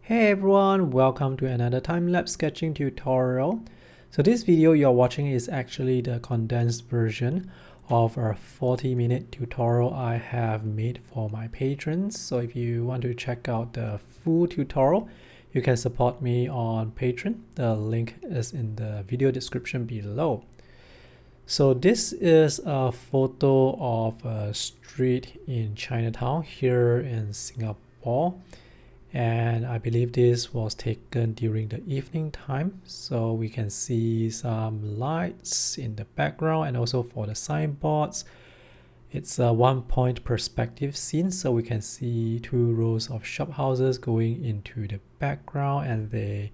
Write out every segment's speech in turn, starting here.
Hey everyone, welcome to another time-lapse sketching tutorial. So this video you're watching is actually the condensed version of a 40-minute tutorial I have made for my patrons. So if you want to check out the full tutorial, you can support me on Patreon. The link is in the video description below. So this is a photo of a street in Chinatown here in Singapore. And I believe this was taken during the evening time, so we can see some lights in the background, and also for the signboards it's a one-point perspective scene, so we can see two rows of shop houses going into the background, and the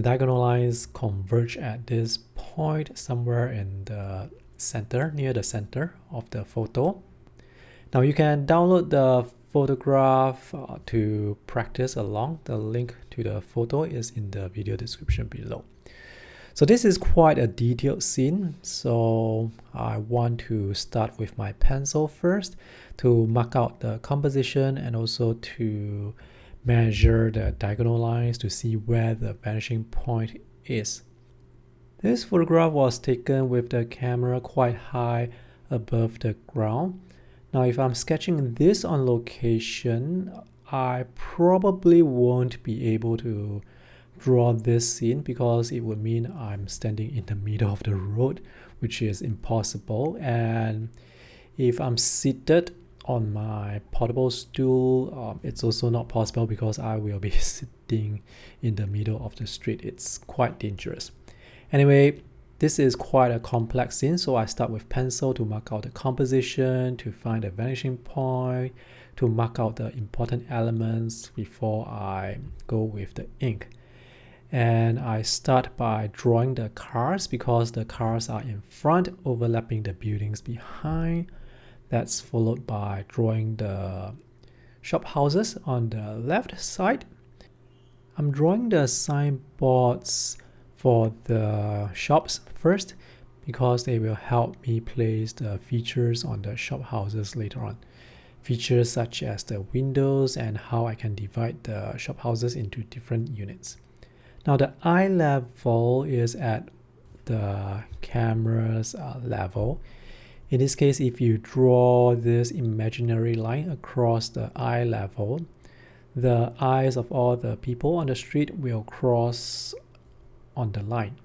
diagonal lines converge at this point somewhere in the center, near the center of the photo. Now you can download the photograph to practice along. The link to the photo is in the video description below. So this is quite a detailed scene, so I want to start with my pencil first to mark out the composition and also to measure the diagonal lines to see where the vanishing point is. This photograph was taken with the camera quite high above the ground. Now, if I'm sketching this on location, I probably won't be able to draw this scene because it would mean I'm standing in the middle of the road, which is impossible. And if I'm seated on my portable stool, it's also not possible because I will be sitting in the middle of the street. It's quite dangerous. Anyway, this is quite a complex scene, so I start with pencil to mark out the composition, to find the vanishing point, to mark out the important elements before I go with the ink. And I start by drawing the cars because the cars are in front, overlapping the buildings behind. That's followed by drawing the shop houses on the left side. I'm drawing the signboards for the shops first because they will help me place the features on the shop houses later on. Features such as the windows and how I can divide the shop houses into different units. Now the eye level is at the camera's level. In this case, if you draw this imaginary line across the eye level, the eyes of all the people on the street will cross on the line.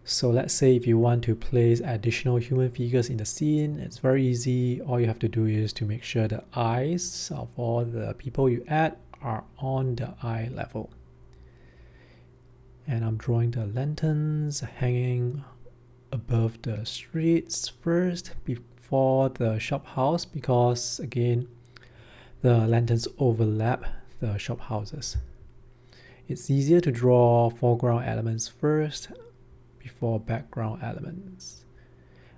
So let's say if you want to place additional human figures in the scene, it's very easy. All you have to do is to make sure the eyes of all the people you add are on the eye level. And I'm drawing the lanterns hanging above the streets first before the shop house because again the lanterns overlap the shop houses. It's easier to draw foreground elements first before background elements.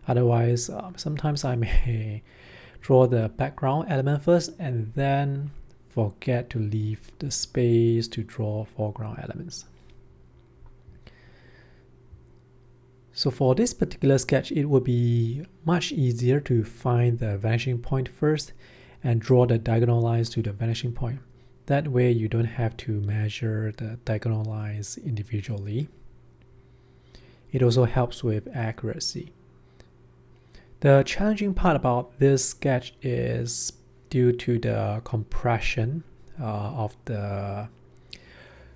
Otherwise, sometimes I may draw the background element first and then forget to leave the space to draw foreground elements. So for this particular sketch, it would be much easier to find the vanishing point first and draw the diagonal lines to the vanishing point. That way you don't have to measure the diagonal lines individually. It also helps with accuracy. The challenging part about this sketch is due to the compression of the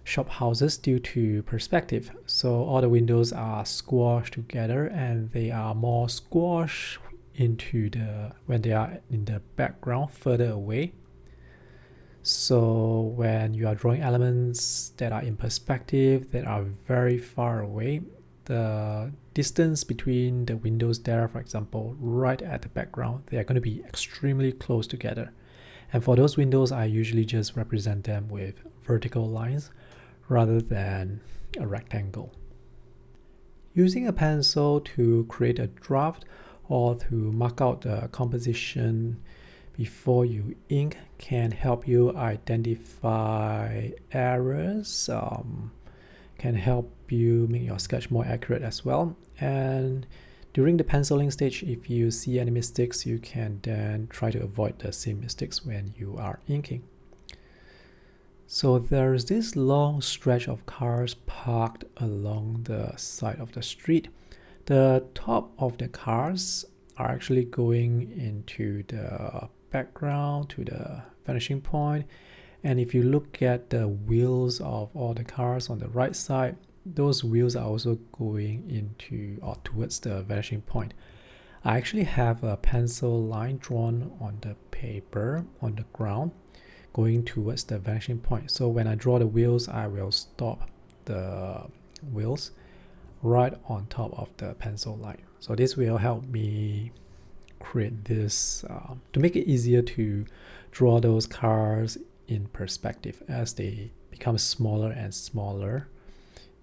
shop houses due to perspective. So all the windows are squashed together and they are more squashed into when they are in the background further away. So when you are drawing elements that are in perspective, that are very far away, the distance between the windows there, for example, right at the background, they are going to be extremely close together. And for those windows, I usually just represent them with vertical lines rather than a rectangle. Using a pencil to create a draft or to mark out the composition before you ink can help you identify errors, can help you make your sketch more accurate as well. And during the penciling stage, if you see any mistakes, you can then try to avoid the same mistakes when you are inking. So there's this long stretch of cars parked along the side of the street. The top of the cars are actually going into the background to the vanishing point. And if you look at the wheels of all the cars on the right side, those wheels are also going into or towards the vanishing point. I actually have a pencil line drawn on the paper on the ground going towards the vanishing point. So when I draw the wheels, I will stop the wheels right on top of the pencil line. So this will help me create this to make it easier to draw those cars in perspective as they become smaller and smaller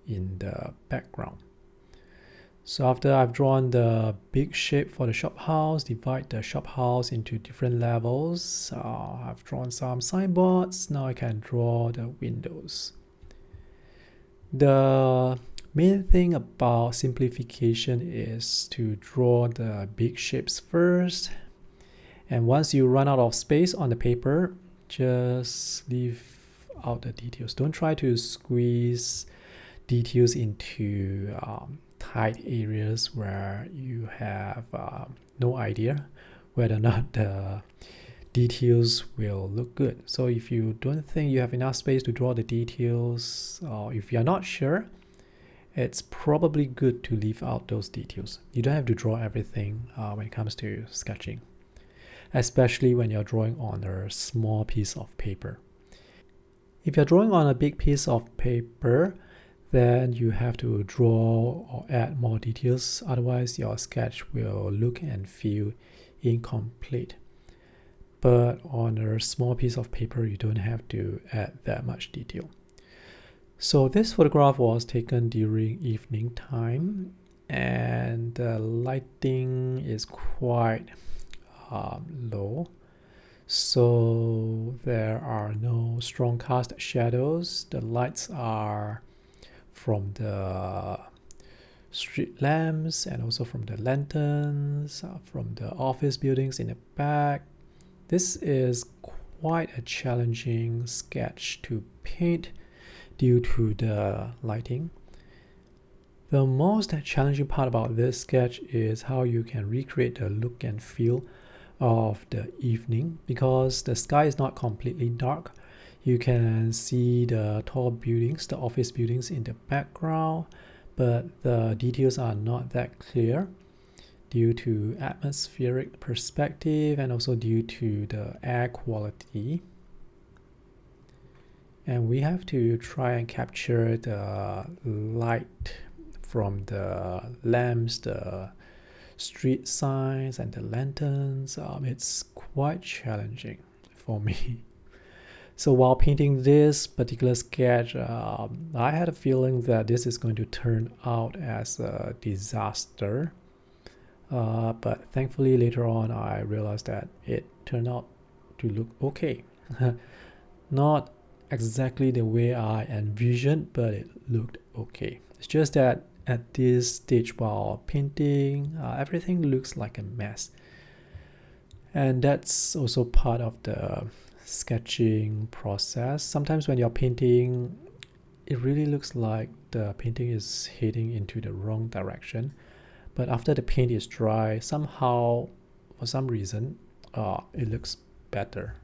in the background. So after I've drawn the big shape for the shop house, divide the shop house into different levels. I've drawn some signboards. Now I can draw the windows. The main thing about simplification is to draw the big shapes first. And once you run out of space on the paper, just leave out the details. Don't try to squeeze details into tight areas where you have no idea whether or not the details will look good. So if you don't think you have enough space to draw the details, or if you're not sure, it's probably good to leave out those details. You don't have to draw everything when it comes to sketching, especially when you're drawing on a small piece of paper. If you're drawing on a big piece of paper, then you have to draw or add more details. Otherwise, your sketch will look and feel incomplete. But on a small piece of paper, you don't have to add that much detail. So this photograph was taken during evening time, and the lighting is quite low. So there are no strong cast shadows. The lights are from the street lamps and also from the lanterns, from the office buildings in the back. This is quite a challenging sketch to paint due to the lighting. The most challenging part about this sketch is how you can recreate the look and feel of the evening, because the sky is not completely dark. You can see the tall buildings, the office buildings in the background, but the details are not that clear due to atmospheric perspective and also due to the air quality. And we have to try and capture the light from the lamps, the street signs and the lanterns. It's quite challenging for me. So while painting this particular sketch, I had a feeling that this is going to turn out as a disaster. But thankfully later on I realized that it turned out to look okay. Not exactly the way I envisioned, but it looked okay. It's just that at this stage while painting, everything looks like a mess. And that's also part of the sketching process. Sometimes when you're painting, it really looks like the painting is heading into the wrong direction. But after the paint is dry, somehow, for some reason, it looks better.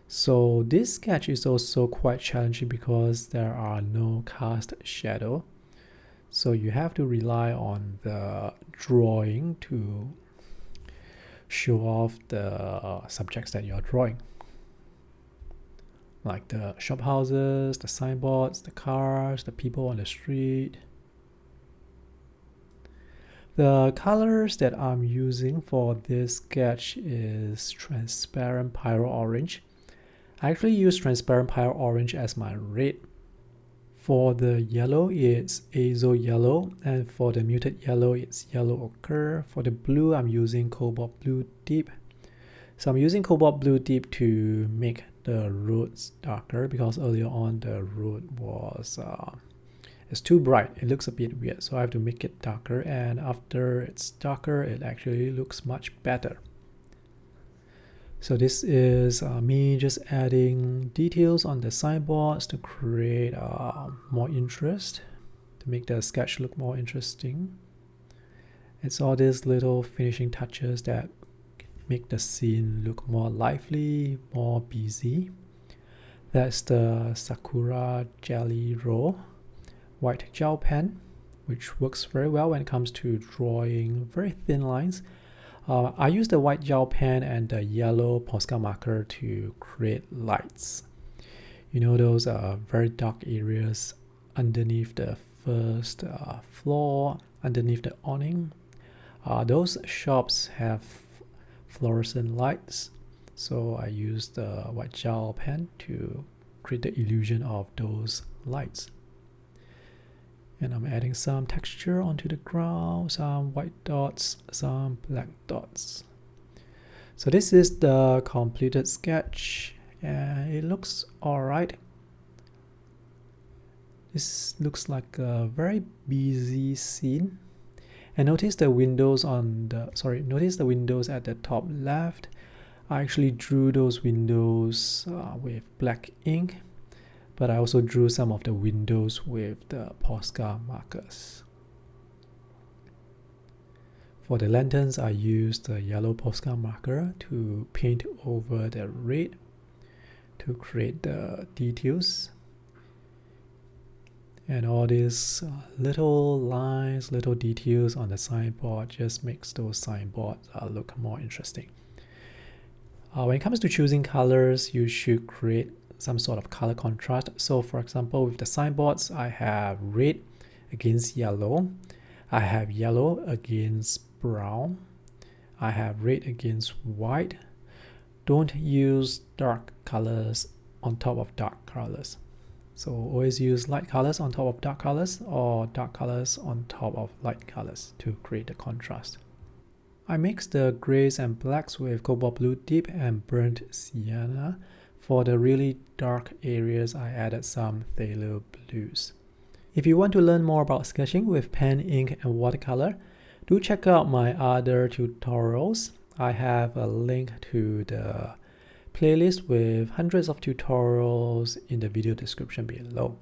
So this sketch is also quite challenging because there are no cast shadow. So you have to rely on the drawing to show off the subjects that you're drawing, like the shop houses, the signboards, the cars, the people on the street. The colors that I'm using for this sketch is transparent pyro orange. I actually use transparent pyro orange as my red. For the yellow, it's azo yellow, and for the muted yellow, it's yellow ochre. For the blue, I'm using cobalt blue deep. So I'm using cobalt blue deep to make the roads darker, because earlier on the road was it's too bright. It looks a bit weird, so I have to make it darker, and after it's darker, it actually looks much better. So this is me just adding details on the signboards to create more interest, to make the sketch look more interesting. It's all these little finishing touches that make the scene look more lively, more busy. That's the Sakura Jelly Roll white gel pen, which works very well when it comes to drawing very thin lines. I use the white gel pen and the yellow Posca marker to create lights. You know, those very dark areas underneath the first floor, underneath the awning. Those shops have fluorescent lights, so I use the white gel pen to create the illusion of those lights. And I'm adding some texture onto the ground, some white dots, some black dots. So this is the completed sketch, and it looks alright. This looks like a very busy scene. And notice the windows notice the windows at the top left. I actually drew those windows with black ink, but I also drew some of the windows with the Posca markers. For the lanterns, I used the yellow Posca marker to paint over the red to create the details. And all these little lines, little details on the signboard just makes those signboards look more interesting. When it comes to choosing colors, you should create some sort of color contrast. So for example, with the signboards, I have red against yellow. I have yellow against brown. I have red against white. Don't use dark colors on top of dark colors. So always use light colors on top of dark colors, or dark colors on top of light colors to create the contrast. I mixed the grays and blacks with cobalt blue deep and burnt sienna. For the really dark areas, I added some phthalo blues. If you want to learn more about sketching with pen, ink, and watercolor, do check out my other tutorials. I have a link to the playlist with hundreds of tutorials in the video description below.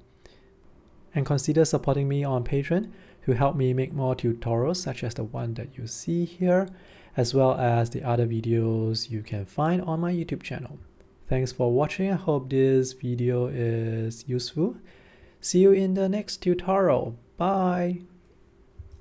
And consider supporting me on Patreon to help me make more tutorials such as the one that you see here, as well as the other videos you can find on my YouTube channel. Thanks for watching. I hope this video is useful. See you in the next tutorial. Bye!